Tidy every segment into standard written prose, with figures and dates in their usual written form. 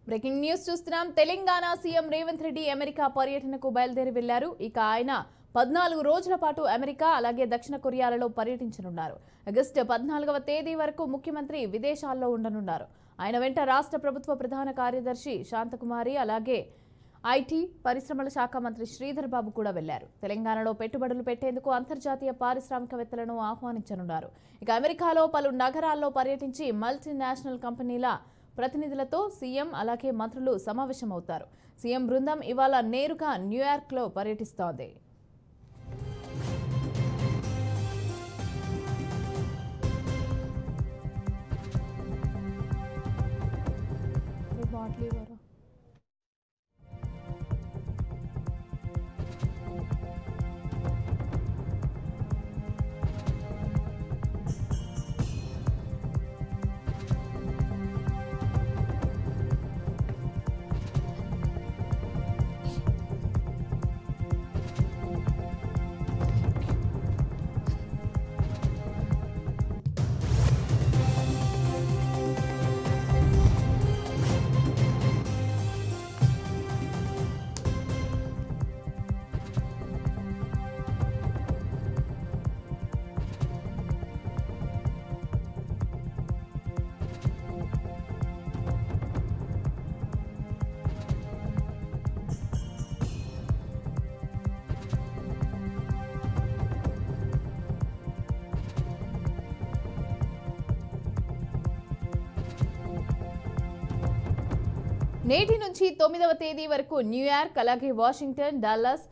Breaking news చూస్తున్నాం. Telangana CM Revanth Reddy America పర్యటనకు బయలుదేరి వెళ్లారు. ఇక ఆయన 14 రోజుల పాటు అమెరికా అలాగే దక్షిణ కొరియాలలో పర్యటించనున్నారు. ఆగస్టు 14వ తేదీ వరకు ముఖ్యమంత్రి విదేశాల్లో ఉండనున్నారు. ఆయన వెంట రాష్ట్ర ప్రభుత్వ ప్రధాన కార్యదర్శి శాంతకుమారి అలాగే ఐటీ పరిశ్రమల శాఖ మంత్రి శ్రీధర్ బాబు కూడా వెళ్లారు. తెలంగాణలో పెట్టుబడులు పెట్టేందుకు అంతర్జాతీయ పారిశ్రామికవేత్తలను ఆహ్వానించనున్నారు. ఇక అమెరికాలో పలు నగరాల్లో పర్యటించి మల్టీనేషనల్ కంపెనీల ప్రతినిధులతో సీఎం అలాగే మంత్రులు సమావేశమవుతారు. సీఎం బృందం ఇవాళ నేరుగా న్యూయార్క్లో పర్యటిస్తోంది. నేటి నుంచి 9వ తేదీ వరకు న్యూయార్క్ అలాగే వాషింగ్టన్, డల్లాస్,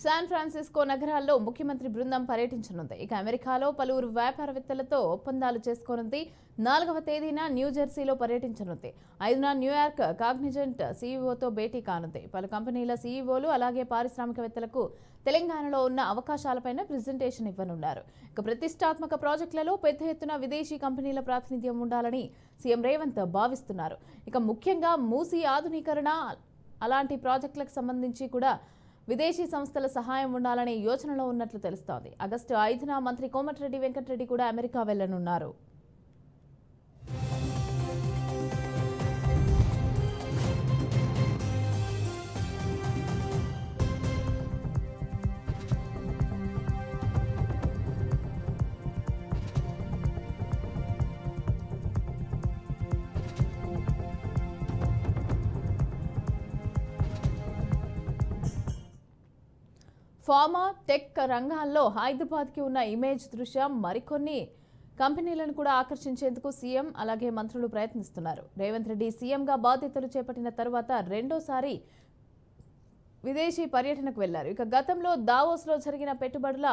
శాన్ ఫ్రాన్సిస్కో నగరాల్లో ముఖ్యమంత్రి బృందం పర్యటించనుంది. ఇక అమెరికాలో పలువురు వ్యాపారవేత్తలతో ఒప్పందాలు చేసుకోనుంది. 4వ తేదీన న్యూజెర్సీలో పర్యటించనుంది. 5న న్యూయార్క్ కాగ్నిజెంట్ సీఈఓతో భేటీ కానుంది. పలు కంపెనీల సీఈఓలు అలాగే పారిశ్రామికవేత్తలకు తెలంగాణలో ఉన్న అవకాశాలపైన ప్రెజెంటేషన్ ఇవ్వనున్నారు. ఇక ప్రతిష్టాత్మక ప్రాజెక్టులలో పెద్ద ఎత్తున విదేశీ కంపెనీల ప్రాతినిధ్యం ఉండాలని సీఎం రేవంత్ భావిస్తున్నారు. ఇక ముఖ్యంగా మూసీ ఆధునీకరణ అలాంటి ప్రాజెక్టులకు సంబంధించి కూడా విదేశీ సంస్థల సహాయం ఉండాలనే యోచనలో ఉన్నట్లు తెలుస్తోంది. ఆగస్టు 5న మంత్రి కోమటిరెడ్డి వెంకటరెడ్డి కూడా అమెరికా వెళ్లనున్నారు. ఫార్మా, టెక్ రంగాల్లో హైదరాబాద్కి ఉన్న ఇమేజ్ దృష్ట్యా మరికొన్ని కంపెనీలను కూడా ఆకర్షించేందుకు సీఎం అలాగే మంత్రులు ప్రయత్నిస్తున్నారు. రేవంత్ రెడ్డి సీఎంగా బాధ్యతలు చేపట్టిన తర్వాత రెండోసారి విదేశీ పర్యటనకు వెళ్లారు. ఇక గతంలో దావోస్లో జరిగిన పెట్టుబడుల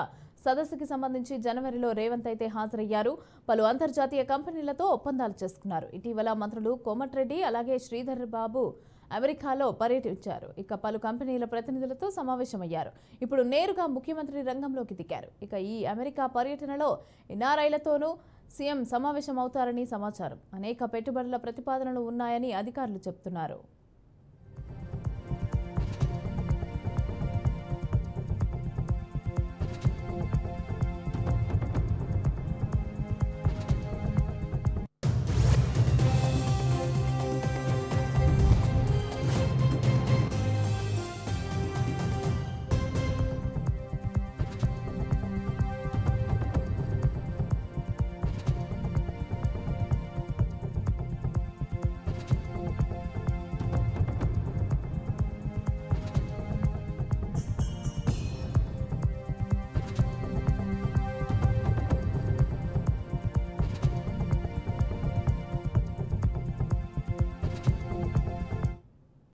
సదస్సుకి సంబంధించి జనవరిలో రేవంత్ అయితే హాజరయ్యారు. పలు అంతర్జాతీయ కంపెనీలతో ఒప్పందాలు చేసుకున్నారు. ఇటీవల మంత్రులు కోమటిరెడ్డి అలాగే శ్రీధర్ బాబు అమెరికాలో పర్యటించారు. ఇక పలు కంపెనీల ప్రతినిధులతో సమావేశమయ్యారు. ఇప్పుడు నేరుగా ముఖ్యమంత్రి రంగంలోకి దిగారు. ఇక ఈ అమెరికా పర్యటనలో ఎన్ఆర్ఐలతోనూ సీఎం సమావేశమవుతారని సమాచారం. అనేక పెట్టుబడుల ప్రతిపాదనలు ఉన్నాయని అధికారులు చెబుతున్నారు.